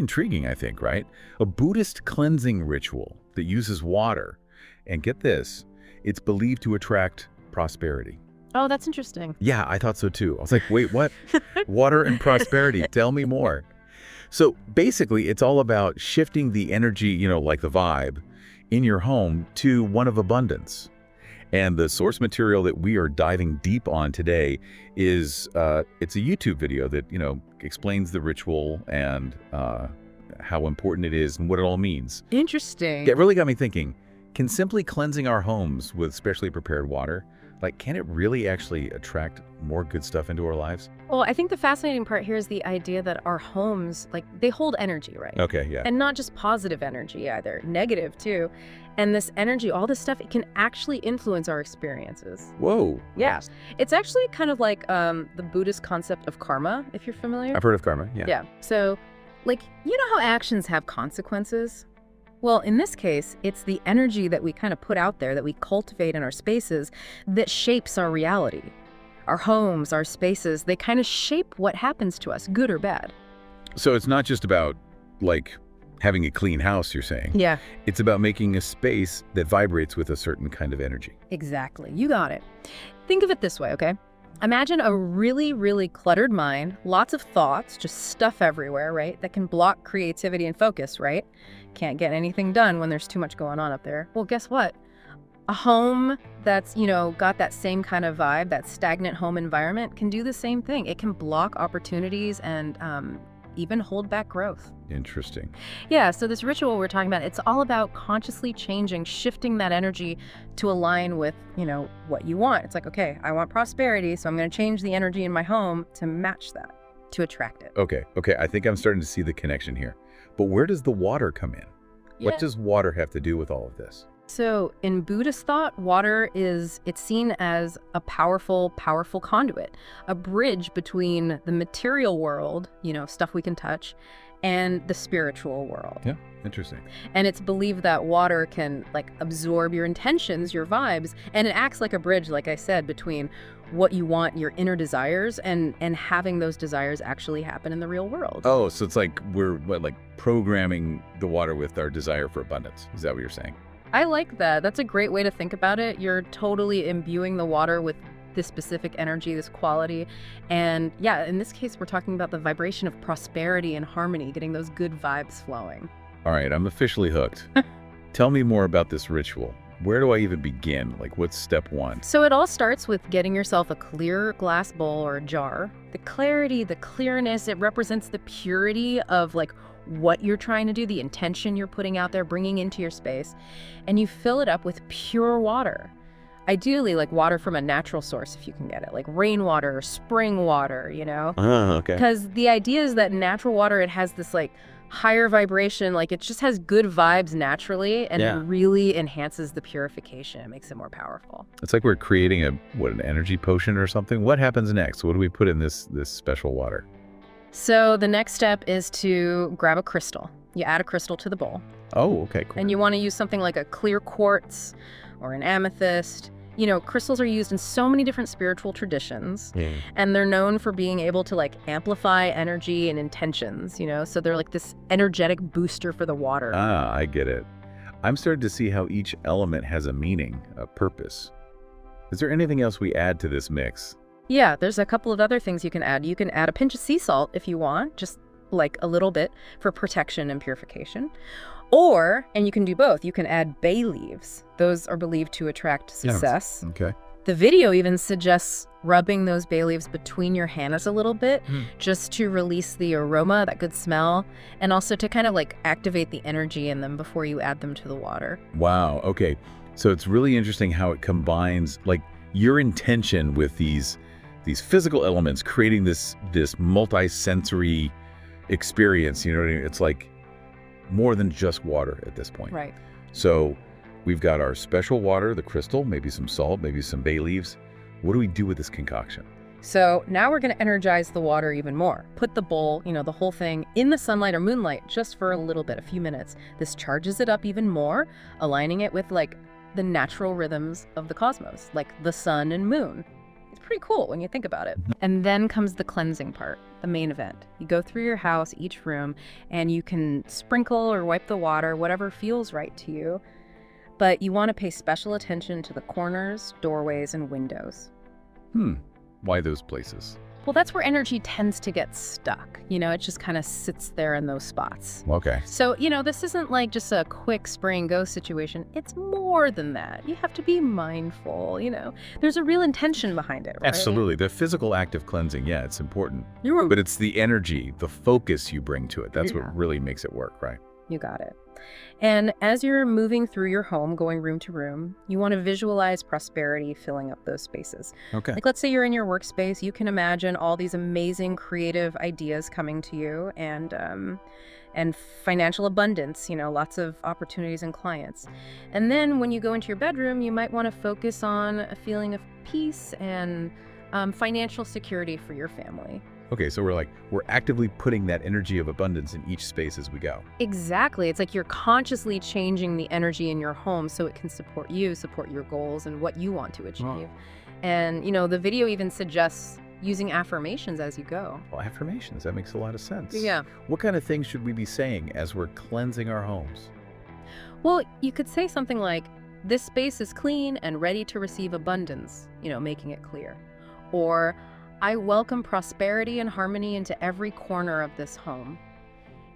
intriguing, I think, right? A Buddhist cleansing ritual that uses water. And get this, it's believed to attract prosperity. Oh, that's interesting. Yeah, I thought so too. I was like, wait, what? Water and prosperity. Tell me more. So basically, it's all about shifting the energy, like the vibe in your home to one of abundance. And the source material that we are diving deep on today is, it's a YouTube video that, explains the ritual and how important it is and what it all means. Interesting. It really got me thinking, can simply cleansing our homes with specially prepared water, can it really actually attract more good stuff into our lives? Well, I think the fascinating part here is the idea that our homes, they hold energy, right? Okay, yeah. And not just positive energy either, negative too. And this energy, all this stuff, it can actually influence our experiences. Whoa. Yeah. It's actually kind of like the Buddhist concept of karma, if you're familiar. I've heard of karma, yeah. Yeah. So, you know how actions have consequences? Well, in this case, it's the energy that we kind of put out there, that we cultivate in our spaces, that shapes our reality. Our homes, our spaces, they kind of shape what happens to us, good or bad. So it's not just about, having a clean house, you're saying. Yeah. It's about making a space that vibrates with a certain kind of energy. Exactly. You got it. Think of it this way, okay? Imagine a really, really cluttered mind, lots of thoughts, just stuff everywhere, right? That can block creativity and focus, right? Can't get anything done when there's too much going on up there. Well, guess what? A home that's, got that same kind of vibe, that stagnant home environment, can do the same thing. It can block opportunities and even hold back growth. Interesting. Yeah, so this ritual we're talking about, it's all about consciously changing, shifting that energy to align with, what you want. It's like, okay, I want prosperity, so I'm going to change the energy in my home to match that, to attract it. Okay, I think I'm starting to see the connection here. But where does the water come in? Yeah. What does water have to do with all of this? So in Buddhist thought, water it's seen as a powerful conduit, a bridge between the material world, stuff we can touch, and the spiritual world. Yeah, interesting. And it's believed that water can absorb your intentions, your vibes, and it acts like a bridge, like I said, between what you want, your inner desires, and having those desires actually happen in the real world. Oh, so it's we're programming the water with our desire for abundance. Is that what you're saying? I like that. That's a great way to think about it. You're totally imbuing the water with this specific energy, this quality. And yeah, in this case, we're talking about the vibration of prosperity and harmony, getting those good vibes flowing. All right, I'm officially hooked. Tell me more about this ritual. Where do I even begin? What's step one? So it all starts with getting yourself a clear glass bowl or a jar. The clarity, the clearness, it represents the purity of what you're trying to do, the intention you're putting out there, bringing into your space. And you fill it up with pure water. Ideally, water from a natural source if you can get it, like rainwater or spring water, Oh, okay. Because the idea is that natural water, it has this higher vibration, it just has good vibes naturally, and it really enhances the purification. It makes it more powerful. It's like we're creating an energy potion or something. What happens next? What do we put in this special water? So the next step is to grab a crystal. You add a crystal to the bowl. Oh, okay, cool. And you want to use something like a clear quartz or an amethyst. Crystals are used in so many different spiritual traditions, and they're known for being able to amplify energy and intentions, so they're this energetic booster for the water. Ah, I get it. I'm starting to see how each element has a meaning, a purpose. Is there anything else we add to this mix? Yeah, there's a couple of other things you can add. You can add a pinch of sea salt if you want, just a little bit for protection and purification. And you can do both, you can add bay leaves. Those are believed to attract success. Yeah. Okay. The video even suggests rubbing those bay leaves between your hands a little bit, just to release the aroma, that good smell, and also to kind of activate the energy in them before you add them to the water. Wow, okay. So it's really interesting how it combines your intention with these physical elements, creating this multi-sensory experience. You know what I mean? It's more than just water at this point. Right. So we've got our special water, the crystal, maybe some salt, maybe some bay leaves. What do we do with this concoction? So now we're going to energize the water even more. Put the bowl, the whole thing, in the sunlight or moonlight just for a little bit, a few minutes. This charges it up even more, aligning it with the natural rhythms of the cosmos, like the sun and moon. pretty cool when you think about it. And then comes the cleansing part, the main event. You go through your house, each room, and you can sprinkle or wipe the water, whatever feels right to you. But you want to pay special attention to the corners, doorways, and windows. Why those places? Well, that's where energy tends to get stuck. It just kind of sits there in those spots. Okay. So, this isn't like just a quick spray and go situation. It's more than that. You have to be mindful, There's a real intention behind it, right? Absolutely. The physical act of cleansing, yeah, it's important. You're right. But it's the energy, the focus you bring to it. That's what really makes it work, right? You got it. And as you're moving through your home, going room to room, you want to visualize prosperity filling up those spaces. Okay. Like, let's say you're in your workspace, you can imagine all these amazing creative ideas coming to you and financial abundance, lots of opportunities and clients. And then when you go into your bedroom, you might want to focus on a feeling of peace and financial security for your family. Okay, so we're actively putting that energy of abundance in each space as we go. Exactly. It's like you're consciously changing the energy in your home so it can support you, support your goals and what you want to achieve. Wow. And, the video even suggests using affirmations as you go. Well, affirmations, that makes a lot of sense. Yeah. What kind of things should we be saying as we're cleansing our homes? Well, you could say something like, this space is clean and ready to receive abundance, making it clear. Or, I welcome prosperity and harmony into every corner of this home.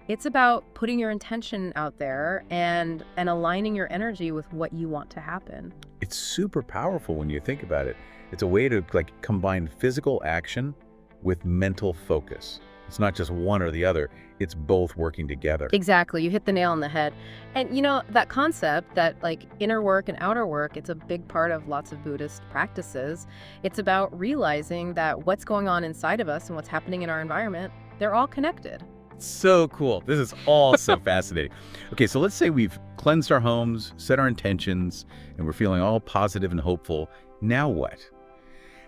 It's about putting your intention out there and aligning your energy with what you want to happen. It's super powerful when you think about it. It's a way to combine physical action with mental focus. It's not just one or the other. It's both working together. Exactly. You hit the nail on the head. And that concept that inner work and outer work, it's a big part of lots of Buddhist practices. It's about realizing that what's going on inside of us and what's happening in our environment, they're all connected. So cool. This is all so fascinating. Okay, so let's say we've cleansed our homes, set our intentions, and we're feeling all positive and hopeful. Now what?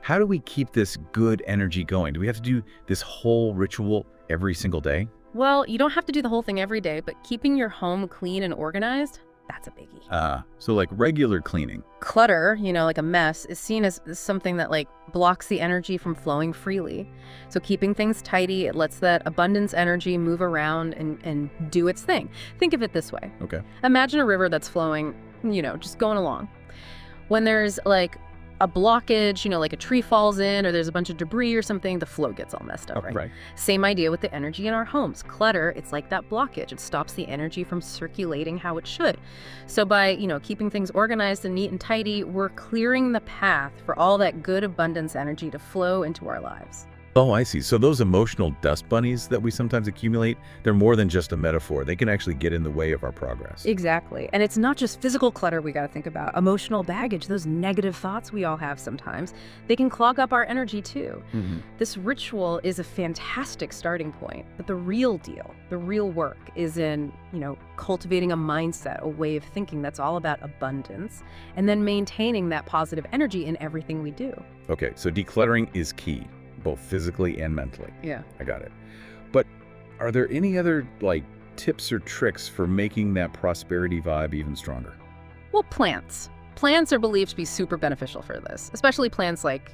How do we keep this good energy going? Do we have to do this whole ritual every single day? Well, you don't have to do the whole thing every day, but keeping your home clean and organized, that's a biggie. So regular cleaning. Clutter, like a mess, is seen as something that blocks the energy from flowing freely. So keeping things tidy, it lets that abundance energy move around and do its thing. Think of it this way. Okay. Imagine a river that's flowing, just going along. When there's a blockage, like a tree falls in or there's a bunch of debris or something, the flow gets all messed up, right? Right. Same idea with the energy in our homes. Clutter, it's like that blockage. It stops the energy from circulating how it should. So by, keeping things organized and neat and tidy, we're clearing the path for all that good abundance energy to flow into our lives. Oh, I see. So those emotional dust bunnies that we sometimes accumulate, they're more than just a metaphor. They can actually get in the way of our progress. Exactly. And it's not just physical clutter we got to think about. Emotional baggage, those negative thoughts we all have sometimes, they can clog up our energy too. This ritual is a fantastic starting point, but the real deal, the real work is in, cultivating a mindset, a way of thinking that's all about abundance, and then maintaining that positive energy in everything we do. Okay, so decluttering is key, both physically and mentally. Yeah. I got it. But are there any other tips or tricks for making that prosperity vibe even stronger? Well, plants. Plants are believed to be super beneficial for this, especially plants like,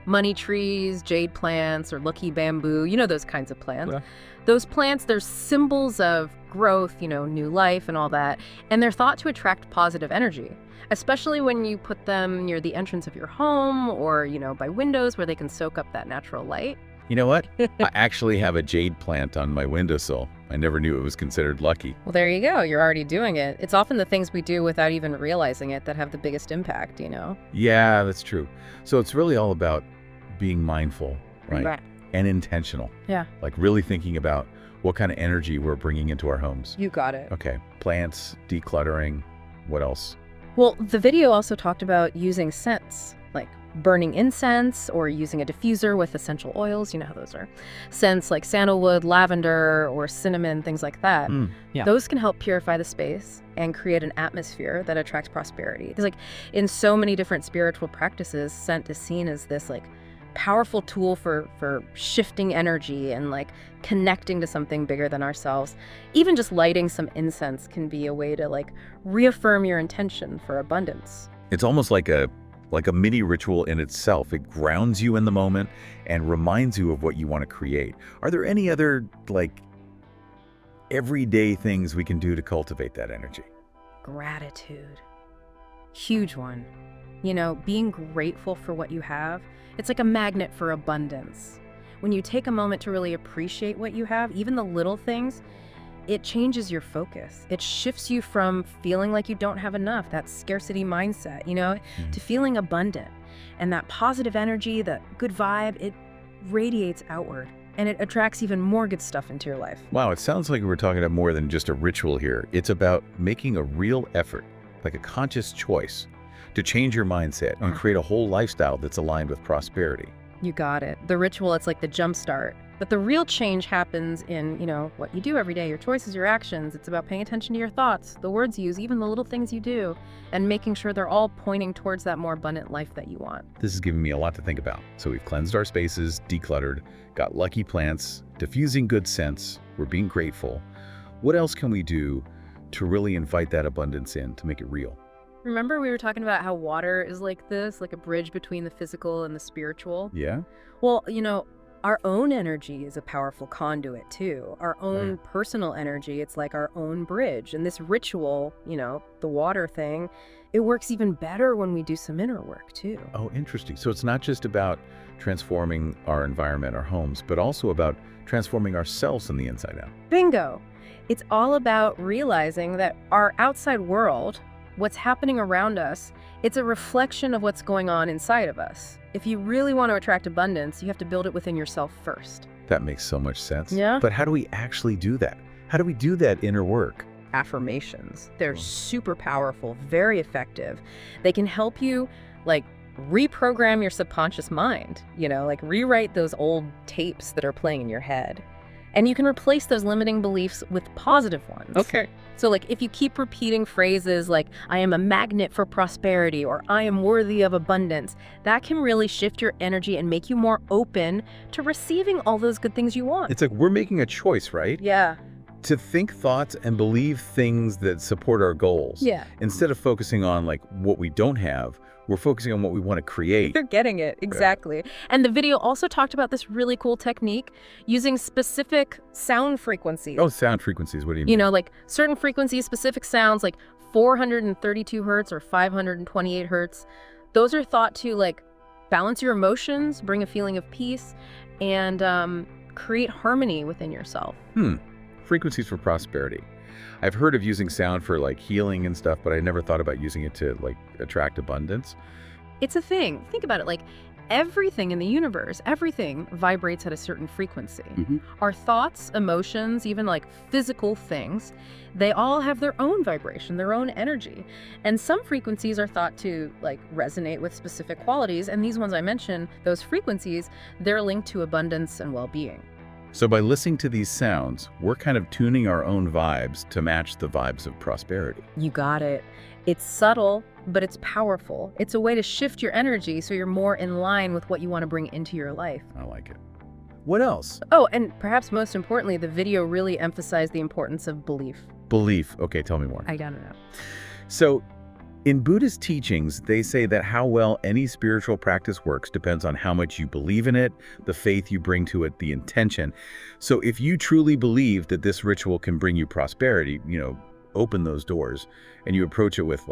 money trees, jade plants, or lucky bamboo, those kinds of plants. Yeah. Those plants, they're symbols of growth, new life and all that, and they're thought to attract positive energy, especially when you put them near the entrance of your home or, by windows where they can soak up that natural light. You know what? I actually have a jade plant on my windowsill. I never knew it was considered lucky. Well, there you go. You're already doing it. It's often the things we do without even realizing it that have the biggest impact, Yeah, that's true. So it's really all about being mindful, right? Right. And intentional. Yeah. Really thinking about what kind of energy we're bringing into our homes. You got it. Okay. Plants, decluttering. What else? Well, the video also talked about using scents, like burning incense or using a diffuser with essential oils. You know how those are. Scents like sandalwood, lavender, or cinnamon, things like that. Yeah. Those can help purify the space and create an atmosphere that attracts prosperity. Because in so many different spiritual practices, scent is seen as this powerful tool for shifting energy and connecting to something bigger than ourselves. Even just lighting some incense can be a way to reaffirm your intention for abundance. It's almost like a like a mini ritual in itself. It grounds you in the moment and reminds you of what you want to create. Are there any other, like, everyday things we can do to cultivate that energy? Gratitude. Huge one. You know, being grateful for what you have, it's like a magnet for abundance. When you take a moment to really appreciate what you have, even the little things, it changes your focus. It shifts you from feeling like you don't have enough, that scarcity mindset, to feeling abundant. And that positive energy, that good vibe, it radiates outward. And it attracts even more good stuff into your life. Wow, it sounds like we're talking about more than just a ritual here. It's about making a real effort, like a conscious choice, to change your mindset and create a whole lifestyle that's aligned with prosperity. You got it. The ritual, it's like the jump start. But the real change happens in, what you do every day, your choices, your actions. It's about paying attention to your thoughts, the words you use, even the little things you do, and making sure they're all pointing towards that more abundant life that you want. This is giving me a lot to think about. So we've cleansed our spaces, decluttered, got lucky plants, diffusing good scents, we're being grateful. What else can we do to really invite that abundance in, to make it real? Remember we were talking about how water is like this, like a bridge between the physical and the spiritual? Yeah? Well, our own energy is a powerful conduit too. Our own personal energy, it's like our own bridge. And this ritual, the water thing, it works even better when we do some inner work too. Oh, interesting. So it's not just about transforming our environment, our homes, but also about transforming ourselves on the inside out. Bingo! It's all about realizing that our outside world, what's happening around us, it's a reflection of what's going on inside of us. If you really want to attract abundance, you have to build it within yourself first. That makes so much sense. Yeah. But how do we actually do that? How do we do that inner work? Affirmations. They're super powerful, very effective. They can help you, reprogram your subconscious mind, rewrite those old tapes that are playing in your head. And you can replace those limiting beliefs with positive ones. Okay. So if you keep repeating phrases like, I am a magnet for prosperity, or I am worthy of abundance, that can really shift your energy and make you more open to receiving all those good things you want. It's like we're making a choice, right? Yeah. To think thoughts and believe things that support our goals. Yeah. Instead of focusing on what we don't have, we're focusing on what we want to create. You're getting it. Exactly. And the video also talked about this really cool technique using specific sound frequencies. Oh, sound frequencies. What do you mean? Certain frequencies, specific sounds like 432 hertz or 528 hertz. Those are thought to balance your emotions, bring a feeling of peace, and create harmony within yourself. Frequencies for prosperity. I've heard of using sound for healing and stuff, but I never thought about using it to attract abundance. It's a thing. Think about it. Everything in the universe, everything vibrates at a certain frequency. Our thoughts, emotions, even physical things, they all have their own vibration, their own energy. And some frequencies are thought to resonate with specific qualities. And these ones I mentioned, those frequencies, they're linked to abundance and well-being. So by listening to these sounds, we're kind of tuning our own vibes to match the vibes of prosperity. You got it. It's subtle, but it's powerful. It's a way to shift your energy so you're more in line with what you want to bring into your life. I like it. What else? Oh, and perhaps most importantly, the video really emphasized the importance of belief. Belief. Okay, tell me more. I don't know. So, in Buddhist teachings, they say that how well any spiritual practice works depends on how much you believe in it, the faith you bring to it, the intention. So if you truly believe that this ritual can bring you prosperity, open those doors, and you approach it with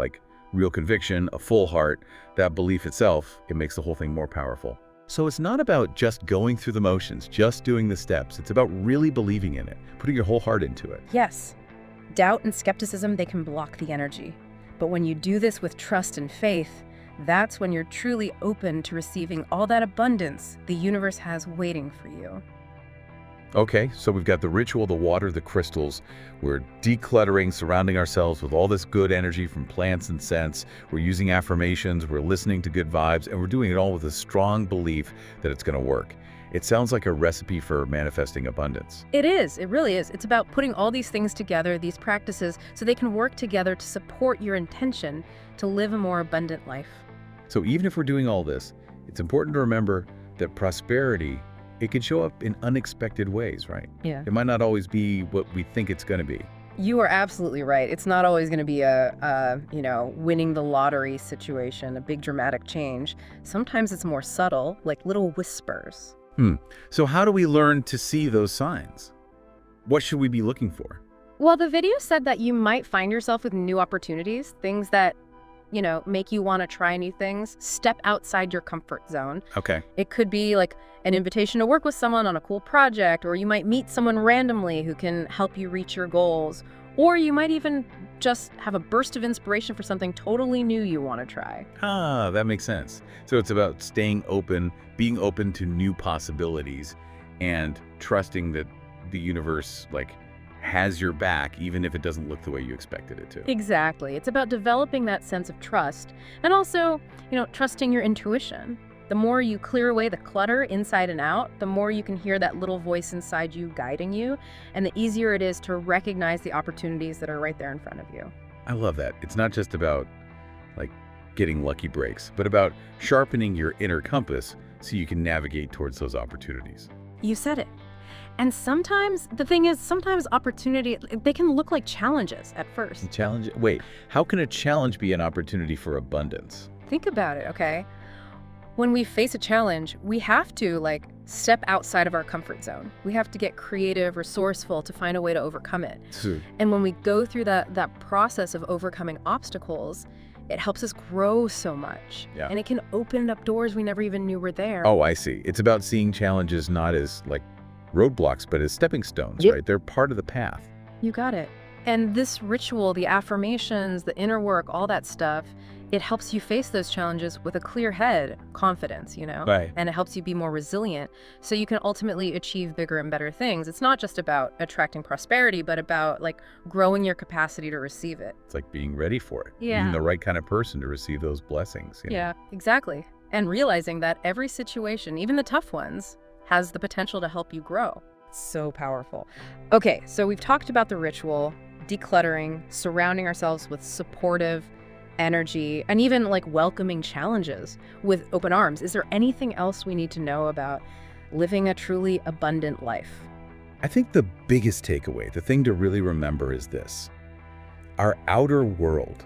real conviction, a full heart, that belief itself, it makes the whole thing more powerful. So it's not about just going through the motions, just doing the steps. It's about really believing in it, putting your whole heart into it. Yes. Doubt and skepticism, they can block the energy. But when you do this with trust and faith, that's when you're truly open to receiving all that abundance the universe has waiting for you. Okay, so we've got the ritual, the water, the crystals. We're decluttering, surrounding ourselves with all this good energy from plants and scents. We're using affirmations, we're listening to good vibes, and we're doing it all with a strong belief that it's going to work. It sounds like a recipe for manifesting abundance. It is. It really is. It's about putting all these things together, these practices, so they can work together to support your intention to live a more abundant life. So even if we're doing all this, it's important to remember that prosperity, it can show up in unexpected ways, right? Yeah. It might not always be what we think it's going to be. You are absolutely right. It's not always going to be a winning the lottery situation, a big dramatic change. Sometimes it's more subtle, like little whispers. So how do we learn to see those signs? What should we be looking for? Well, the video said that you might find yourself with new opportunities, things that, make you want to try new things, step outside your comfort zone. Okay. It could be like an invitation to work with someone on a cool project, or you might meet someone randomly who can help you reach your goals, or you might even just have a burst of inspiration for something totally new you want to try. Ah, that makes sense. So it's about staying open, being open to new possibilities, and trusting that the universe, has your back, even if it doesn't look the way you expected it to. Exactly. It's about developing that sense of trust and also, trusting your intuition. The more you clear away the clutter inside and out, the more you can hear that little voice inside you guiding you, and the easier it is to recognize the opportunities that are right there in front of you. I love that. It's not just about, getting lucky breaks, but about sharpening your inner compass so you can navigate towards those opportunities. You said it. And sometimes, the thing is, sometimes opportunity, they can look like challenges at first. Challenge? Wait, how can a challenge be an opportunity for abundance? Think about it, okay? When we face a challenge, we have to, step outside of our comfort zone. We have to get creative, resourceful to find a way to overcome it. And when we go through that process of overcoming obstacles, it helps us grow so much. Yeah. And it can open up doors we never even knew were there. Oh, I see. It's about seeing challenges not as, roadblocks, but as stepping stones, Yep. right? They're part of the path. You got it. And this ritual, the affirmations, the inner work, all that stuff, it helps you face those challenges with a clear head, confidence, Right. And it helps you be more resilient so you can ultimately achieve bigger and better things. It's not just about attracting prosperity, but about growing your capacity to receive it. It's like being ready for it. Yeah. Being the right kind of person to receive those blessings. Yeah, exactly. And realizing that every situation, even the tough ones, has the potential to help you grow. So powerful. Okay, so we've talked about the ritual, decluttering, surrounding ourselves with supportive energy, and even welcoming challenges with open arms. Is there anything else we need to know about living a truly abundant life? I think the biggest takeaway, the thing to really remember is this. Our outer world,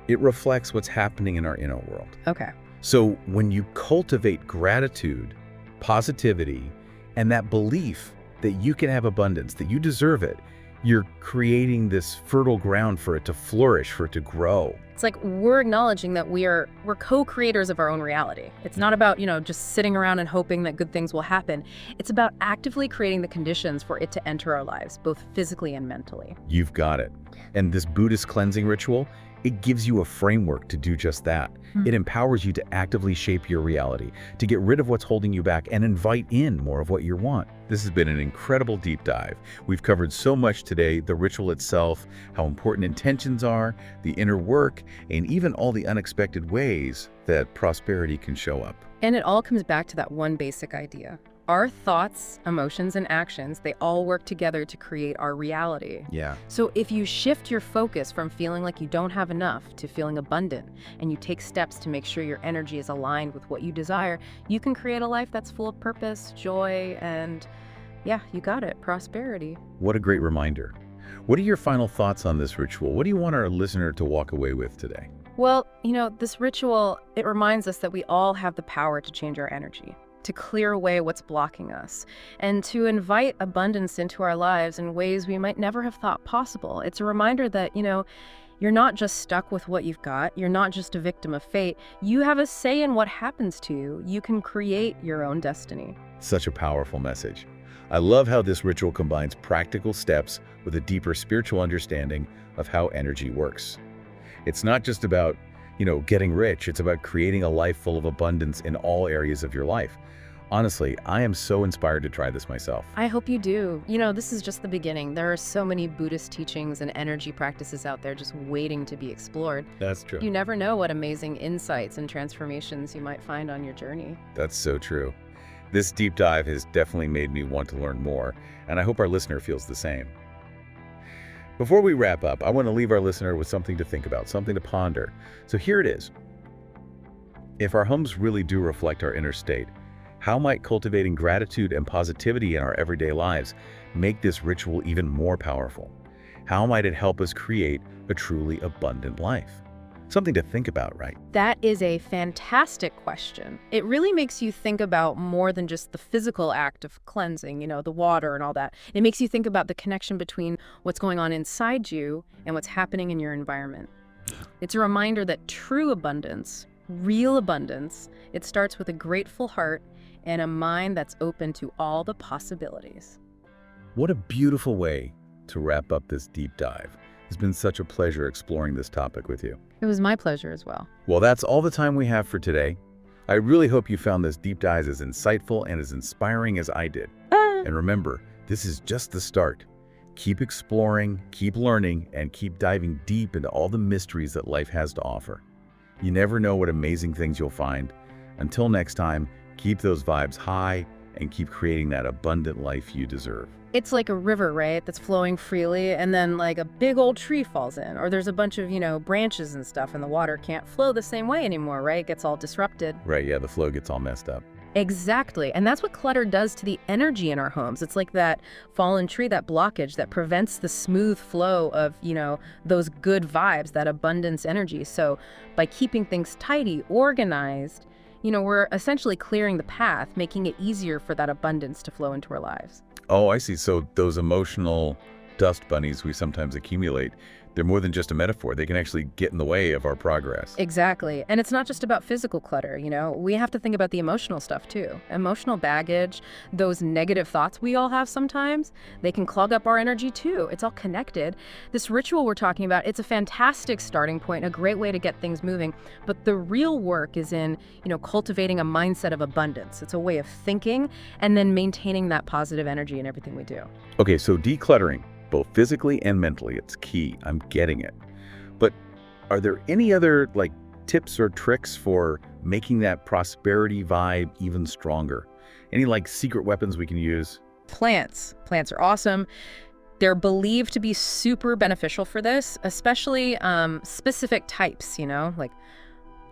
it reflects what's happening in our inner world. Okay. So when you cultivate gratitude, positivity, and that belief that you can have abundance, that you deserve it, you're creating this fertile ground for it to flourish, for it to grow. It's like we're acknowledging that we're co-creators of our own reality. It's not about, just sitting around and hoping that good things will happen. It's about actively creating the conditions for it to enter our lives, both physically and mentally. You've got it. And this Buddhist cleansing ritual, it gives you a framework to do just that. It empowers you to actively shape your reality, to get rid of what's holding you back and invite in more of what you want. This has been an incredible deep dive. We've covered so much today, the ritual itself, how important intentions are, the inner work, and even all the unexpected ways that prosperity can show up. And it all comes back to that one basic idea. Our thoughts, emotions, and actions, they all work together to create our reality. Yeah. So if you shift your focus from feeling like you don't have enough to feeling abundant, and you take steps to make sure your energy is aligned with what you desire, you can create a life that's full of purpose, joy, and yeah, you got it, prosperity. What a great reminder. What are your final thoughts on this ritual? What do you want our listener to walk away with today? Well, this ritual, it reminds us that we all have the power to change our energy, to clear away what's blocking us, and to invite abundance into our lives in ways we might never have thought possible. It's a reminder that, you're not just stuck with what you've got. You're not just a victim of fate. You have a say in what happens to you. You can create your own destiny. Such a powerful message. I love how this ritual combines practical steps with a deeper spiritual understanding of how energy works. It's not just about, getting rich. It's about creating a life full of abundance in all areas of your life. Honestly, I am so inspired to try this myself. I hope you do. This is just the beginning. There are so many Buddhist teachings and energy practices out there just waiting to be explored. That's true. You never know what amazing insights and transformations you might find on your journey. That's so true. This deep dive has definitely made me want to learn more, and I hope our listener feels the same. Before we wrap up, I want to leave our listener with something to think about, something to ponder. So here it is. If our homes really do reflect our inner state, how might cultivating gratitude and positivity in our everyday lives make this ritual even more powerful? How might it help us create a truly abundant life? Something to think about, right? That is a fantastic question. It really makes you think about more than just the physical act of cleansing, the water and all that. It makes you think about the connection between what's going on inside you and what's happening in your environment. It's a reminder that true abundance, real abundance, it starts with a grateful heart and a mind that's open to all the possibilities. What a beautiful way to wrap up this deep dive. It's been such a pleasure exploring this topic with you. It was my pleasure as well. Well, that's all the time we have for today. I really hope you found this deep dive as insightful and as inspiring as I did. And remember, this is just the start. Keep exploring, keep learning, and keep diving deep into all the mysteries that life has to offer. You never know what amazing things you'll find. Until next time, keep those vibes high and keep creating that abundant life you deserve. It's like a river, right, that's flowing freely, and then like a big old tree falls in, or there's a bunch of, branches and stuff, and the water can't flow the same way anymore, right? It gets all disrupted. Right, yeah, the flow gets all messed up. Exactly. And that's what clutter does to the energy in our homes. It's like that fallen tree, that blockage that prevents the smooth flow of, those good vibes, that abundance energy. So by keeping things tidy, organized, we're essentially clearing the path, making it easier for that abundance to flow into our lives. Oh, I see. So those emotional dust bunnies we sometimes accumulate, they're more than just a metaphor. They can actually get in the way of our progress. Exactly. And it's not just about physical clutter, We have to think about the emotional stuff too. Emotional baggage, those negative thoughts we all have sometimes, they can clog up our energy too. It's all connected. This ritual we're talking about, it's a fantastic starting point, a great way to get things moving. But the real work is in, cultivating a mindset of abundance. It's a way of thinking and then maintaining that positive energy in everything we do. Okay, so decluttering, both physically and mentally, it's key. I'm getting it. But are there any other tips or tricks for making that prosperity vibe even stronger? Any secret weapons we can use? Plants. Plants are awesome. They're believed to be super beneficial for this, especially specific types, like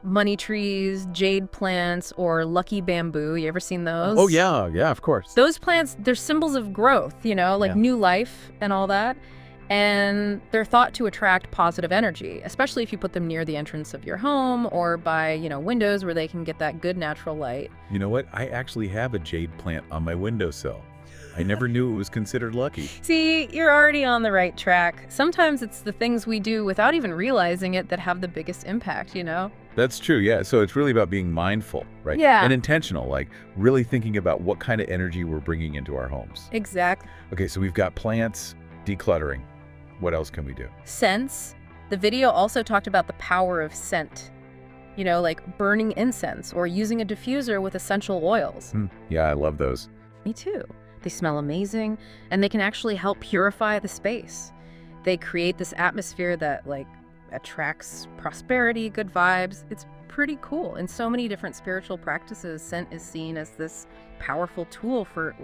money trees, jade plants, or lucky bamboo. You ever seen those? Oh, yeah, of course. Those plants, they're symbols of growth, new life and all that. And they're thought to attract positive energy, especially if you put them near the entrance of your home or by, windows where they can get that good natural light. You know what? I actually have a jade plant on my windowsill. I never knew it was considered lucky. See, you're already on the right track. Sometimes it's the things we do without even realizing it that have the biggest impact, That's true, yeah. So it's really about being mindful, right? Yeah. And intentional, really thinking about what kind of energy we're bringing into our homes. Exactly. Okay, so we've got plants, decluttering. What else can we do? Scents. The video also talked about the power of scent. Like burning incense or using a diffuser with essential oils. Yeah, I love those. Me too. They smell amazing, and they can actually help purify the space. They create this atmosphere that attracts prosperity, good vibes. It's pretty cool. In so many different spiritual practices, scent is seen as this powerful tool for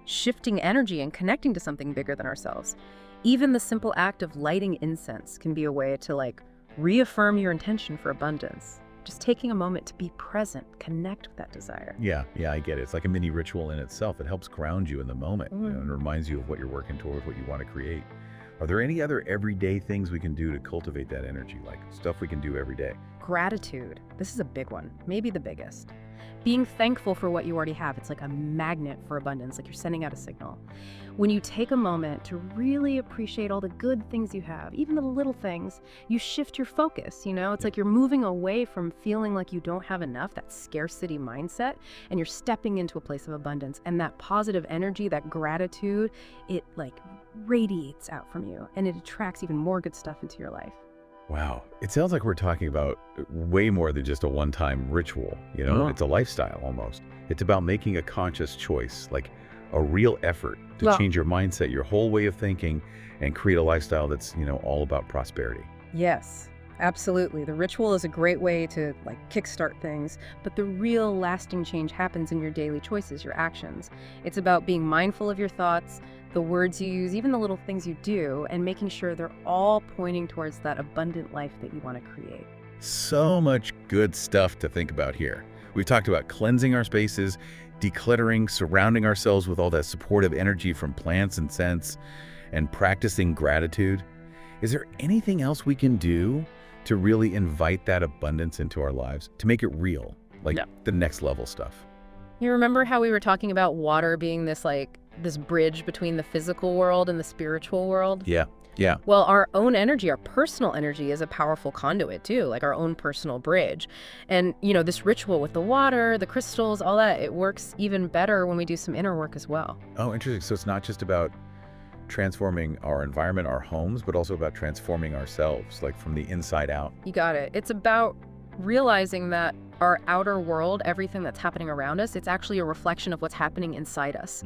shifting energy and connecting to something bigger than ourselves. Even the simple act of lighting incense can be a way to reaffirm your intention for abundance. Just taking a moment to be present, connect with that desire. Yeah, I get it. It's like a mini ritual in itself. It helps ground you in the moment, and reminds you of what you're working toward, what you want to create. Are there any other everyday things we can do to cultivate that energy, stuff we can do every day? Gratitude. This is a big one, maybe the biggest. Being thankful for what you already have. It's like a magnet for abundance, like you're sending out a signal. When you take a moment to really appreciate all the good things you have, even the little things, you shift your focus, It's like you're moving away from feeling like you don't have enough, that scarcity mindset, and you're stepping into a place of abundance. And that positive energy, that gratitude, it radiates out from you, and it attracts even more good stuff into your life. Wow. It sounds like we're talking about way more than just a one-time ritual, It's a lifestyle almost. It's about making a conscious choice, a real effort to change your mindset, your whole way of thinking, and create a lifestyle that's, all about prosperity. Yes, absolutely. The ritual is a great way to kickstart things, but the real lasting change happens in your daily choices, your actions. It's about being mindful of your thoughts, the words you use, even the little things you do, and making sure they're all pointing towards that abundant life that you want to create. So much good stuff to think about here. We've talked about cleansing our spaces, decluttering, surrounding ourselves with all that supportive energy from plants and scents, and practicing gratitude, is there anything else we can do to really invite that abundance into our lives, to make it real, like No. the next level stuff? You remember how we were talking about water being this bridge between the physical world and the spiritual world? Yeah, yeah. Well, our own energy, our personal energy is a powerful conduit too, like our own personal bridge. And, this ritual with the water, the crystals, all that, it works even better when we do some inner work as well. Oh, interesting. So it's not just about transforming our environment, our homes, but also about transforming ourselves, like from the inside out. You got it. It's about realizing that our outer world, everything that's happening around us, it's actually a reflection of what's happening inside us.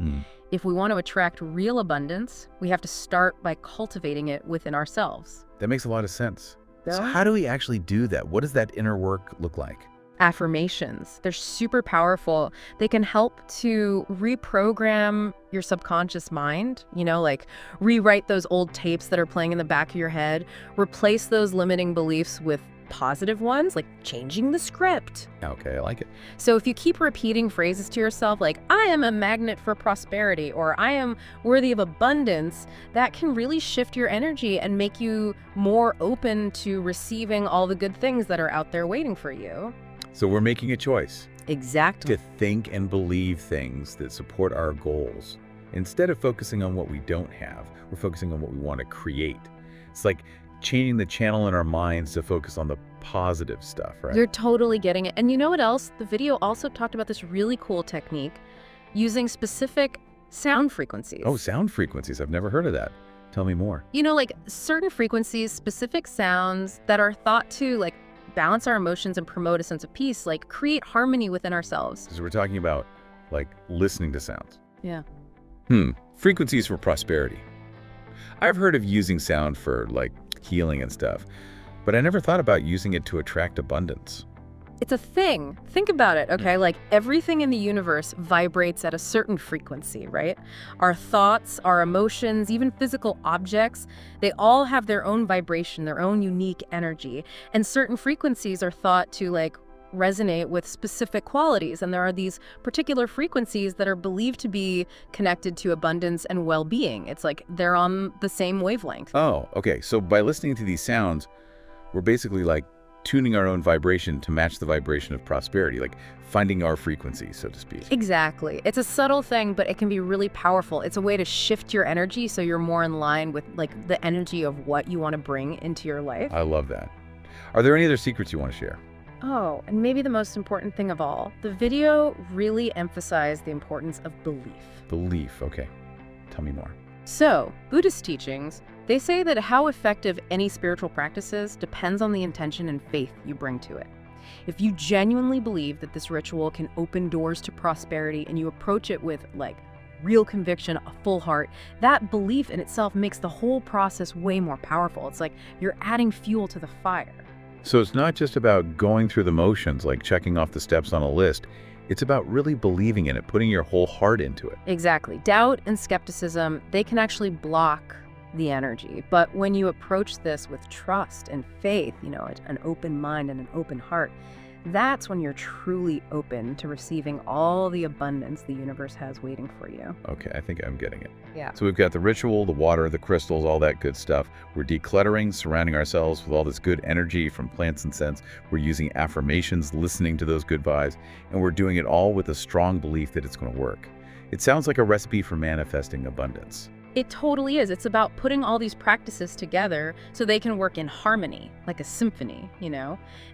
If we want to attract real abundance, we have to start by cultivating it within ourselves. That makes a lot of sense. So Yeah. how do we actually do that? What does that inner work look like? Affirmations, they're super powerful. They can help to reprogram your subconscious mind, like rewrite those old tapes that are playing in the back of your head, replace those limiting beliefs with positive ones, like changing the script. Okay, I like it. So if you keep repeating phrases to yourself like, I am a magnet for prosperity, or I am worthy of abundance, that can really shift your energy and make you more open to receiving all the good things that are out there waiting for you. So we're making a choice Exactly. to think and believe things that support our goals. Instead of focusing on what we don't have, we're focusing on what we want to create. It's like changing the channel in our minds to focus on the positive stuff, right? You're totally getting it. And you know what else? The video also talked about this really cool technique using specific sound frequencies. Oh, sound frequencies. I've never heard of that. Tell me more. Like certain frequencies, specific sounds that are thought to balance our emotions and promote a sense of peace, create harmony within ourselves. Because we're talking about listening to sounds. Yeah. Frequencies for prosperity. I've heard of using sound for healing and stuff, but I never thought about using it to attract abundance. It's a thing. Think about it, okay? Everything in the universe vibrates at a certain frequency, right? Our thoughts, our emotions, even physical objects, they all have their own vibration, their own unique energy. And certain frequencies are thought to resonate with specific qualities. And there are these particular frequencies that are believed to be connected to abundance and well-being. It's they're on the same wavelength. Oh, okay. So by listening to these sounds, we're basically tuning our own vibration to match the vibration of prosperity, finding our frequency, so to speak. Exactly. It's a subtle thing, but it can be really powerful. It's a way to shift your energy so you're more in line with the energy of what you want to bring into your life. I love that. Are there any other secrets you want to share? Oh, and maybe the most important thing of all, the video really emphasized the importance of belief. Belief, okay. Tell me more. So, Buddhist teachings, they say that how effective any spiritual practice is depends on the intention and faith you bring to it. If you genuinely believe that this ritual can open doors to prosperity and you approach it with real conviction, a full heart, that belief in itself makes the whole process way more powerful. It's you're adding fuel to the fire. So it's not just about going through the motions, checking off the steps on a list. It's about really believing in it, putting your whole heart into it. Exactly. Doubt and skepticism, they can actually block the energy. But when you approach this with trust and faith, an open mind and an open heart, that's when you're truly open to receiving all the abundance the universe has waiting for you. Okay, I think I'm getting it. Yeah. So we've got the ritual, the water, the crystals, all that good stuff. We're decluttering, surrounding ourselves with all this good energy from plants and scents. We're using affirmations, listening to those good vibes, and we're doing it all with a strong belief that it's going to work. It sounds like a recipe for manifesting abundance. It totally is. It's about putting all these practices together so they can work in harmony, like a symphony,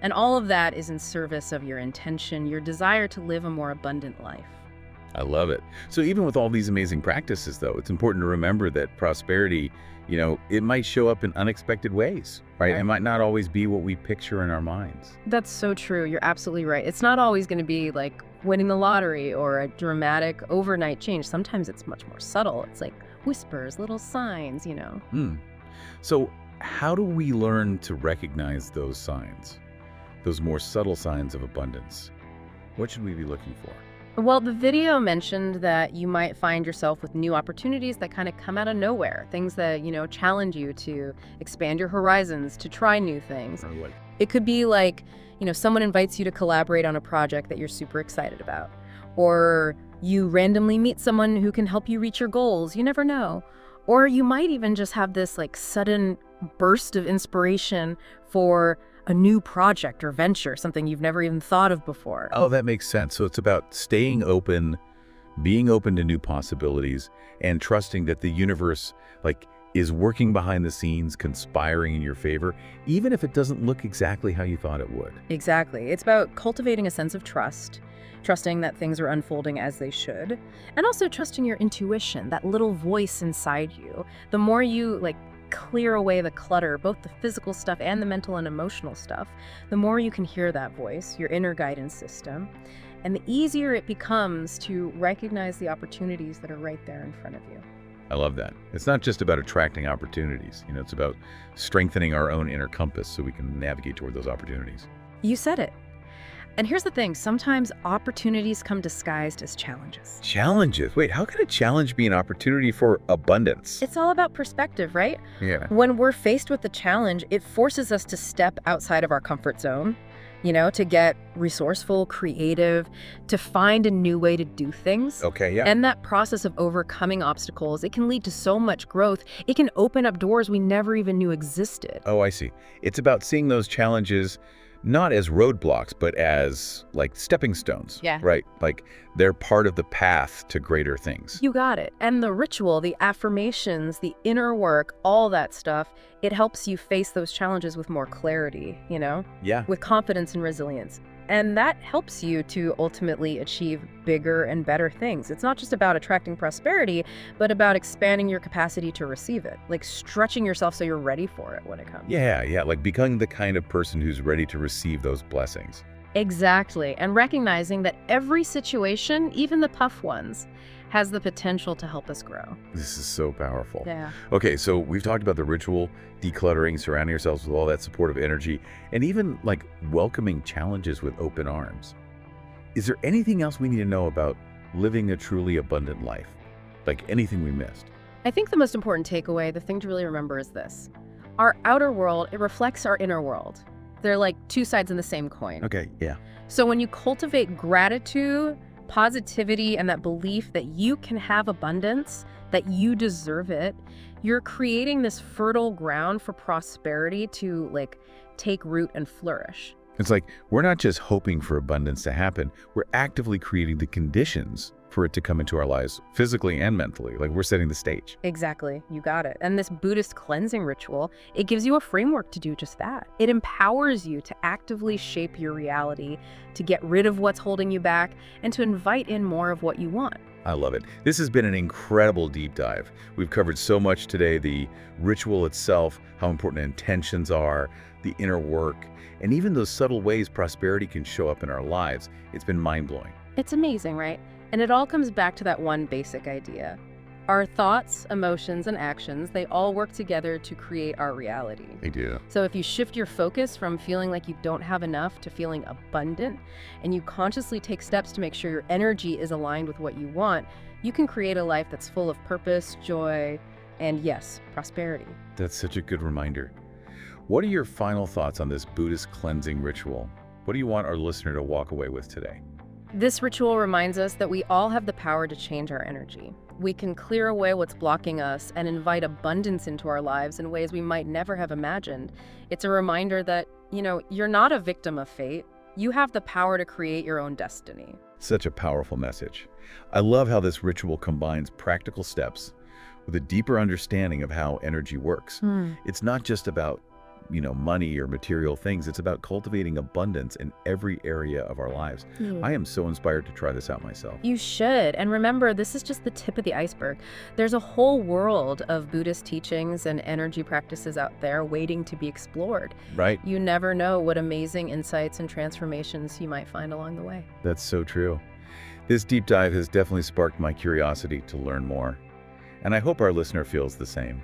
And all of that is in service of your intention, your desire to live a more abundant life. I love it. So even with all these amazing practices, though, it's important to remember that prosperity, it might show up in unexpected ways, right? It might not always be what we picture in our minds. That's so true. You're absolutely right. It's not always going to be winning the lottery or a dramatic overnight change. Sometimes it's much more subtle. It's whispers, little signs, So how do we learn to recognize those signs, those more subtle signs of abundance? What should we be looking for? Well, the video mentioned that you might find yourself with new opportunities that kind of come out of nowhere, things that, challenge you to expand your horizons, to try new things. Or what? It could be someone invites you to collaborate on a project that you're super excited about, or you randomly meet someone who can help you reach your goals. You never know. Or you might even just have this like sudden burst of inspiration for a new project or venture, something you've never even thought of before. Oh, that makes sense. So it's about staying open, being open to new possibilities, and trusting that the universe, like, is working behind the scenes, conspiring in your favor, even if it doesn't look exactly how you thought it would. Exactly. It's about cultivating a sense of trust, trusting that things are unfolding as they should, and also trusting your intuition, that little voice inside you. The more you like clear away the clutter, both the physical stuff and the mental and emotional stuff, the more you can hear that voice, your inner guidance system, and the easier it becomes to recognize the opportunities that are right there in front of you. I love that. It's not just about attracting opportunities. It's about strengthening our own inner compass so we can navigate toward those opportunities. You said it. And here's the thing, sometimes opportunities come disguised as challenges. Challenges? Wait, how can a challenge be an opportunity for abundance? It's all about perspective, right? Yeah. When we're faced with the challenge, it forces us to step outside of our comfort zone, to get resourceful, creative, to find a new way to do things. Okay, yeah. And that process of overcoming obstacles, it can lead to so much growth. It can open up doors we never even knew existed. Oh, I see. It's about seeing those challenges not as roadblocks, but as like stepping stones. Yeah. Right. Like they're part of the path to greater things. You got it. And the ritual, the affirmations, the inner work, all that stuff, it helps you face those challenges with more clarity, Yeah. with confidence and resilience. And that helps you to ultimately achieve bigger and better things. It's not just about attracting prosperity, but about expanding your capacity to receive it, like stretching yourself so you're ready for it when it comes. Yeah. Like becoming the kind of person who's ready to receive those blessings. Exactly. And recognizing that every situation, even the tough ones, has the potential to help us grow. This is so powerful. Yeah. Okay, so we've talked about the ritual, decluttering, surrounding ourselves with all that supportive energy, and even like welcoming challenges with open arms. Is there anything else we need to know about living a truly abundant life? Like anything we missed? I think the most important takeaway, the thing to really remember is this. Our outer world, it reflects our inner world. They're like two sides in the same coin. Okay, yeah. So when you cultivate gratitude, positivity, and that belief that you can have abundance, that you deserve it, you're creating this fertile ground for prosperity to like take root and flourish. It's like we're not just hoping for abundance to happen, we're actively creating the conditions for it to come into our lives, physically and mentally. Like we're setting the stage. Exactly. You got it. And this Buddhist cleansing ritual, it gives you a framework to do just that. It empowers you to actively shape your reality, to get rid of what's holding you back, and to invite in more of what you want. I love it. This has been an incredible deep dive. We've covered so much today, the ritual itself, how important intentions are, the inner work, and even those subtle ways prosperity can show up in our lives. It's been mind-blowing. It's amazing, right? And it all comes back to that one basic idea. Our thoughts, emotions, and actions, they all work together to create our reality. They do. So if you shift your focus from feeling like you don't have enough to feeling abundant, and you consciously take steps to make sure your energy is aligned with what you want, you can create a life that's full of purpose, joy, and yes, prosperity. That's such a good reminder. What are your final thoughts on this Buddhist cleansing ritual? What do you want our listener to walk away with today? This ritual reminds us that we all have the power to change our energy. We can clear away what's blocking us and invite abundance into our lives in ways we might never have imagined. It's a reminder that, you're not a victim of fate. You have the power to create your own destiny. Such a powerful message. I love how this ritual combines practical steps with a deeper understanding of how energy works. It's not just about money or material things. It's about cultivating abundance in every area of our lives. I am so inspired to try this out myself. You should. And remember, this is just the tip of the iceberg. There's a whole world of Buddhist teachings and energy practices out there waiting to be explored. Right. You never know what amazing insights and transformations you might find along the way. That's so true. This deep dive has definitely sparked my curiosity to learn more. And I hope our listener feels the same.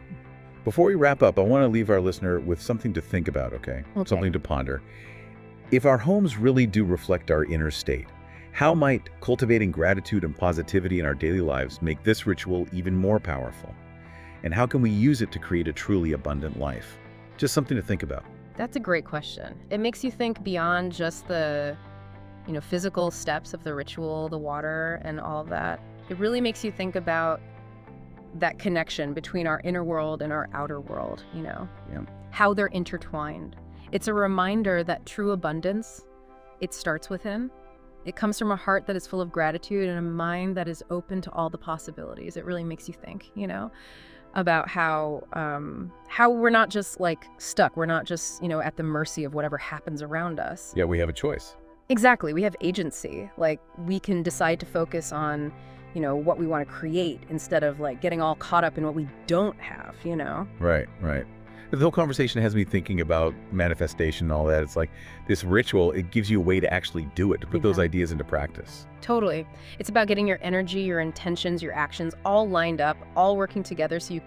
Before we wrap up, I want to leave our listener with something to think about, okay? Something to ponder. If our homes really do reflect our inner state, how might cultivating gratitude and positivity in our daily lives make this ritual even more powerful? And how can we use it to create a truly abundant life? Just something to think about. That's a great question. It makes you think beyond just the, physical steps of the ritual, the water, and all of that. It really makes you think about that connection between our inner world and our outer world, Yeah. how they're intertwined. It's a reminder that true abundance, it starts within. It comes from a heart that is full of gratitude and a mind that is open to all the possibilities. It really makes you think, about how we're not just like stuck. We're not just, at the mercy of whatever happens around us. Yeah, we have a choice. Exactly. We have agency. Like, we can decide to focus on, what we want to create instead of like getting all caught up in what we don't have, Right, right. The whole conversation has me thinking about manifestation and all that. It's like this ritual, it gives you a way to actually do it, to put those ideas into practice. Totally. It's about getting your energy, your intentions, your actions all lined up, all working together so you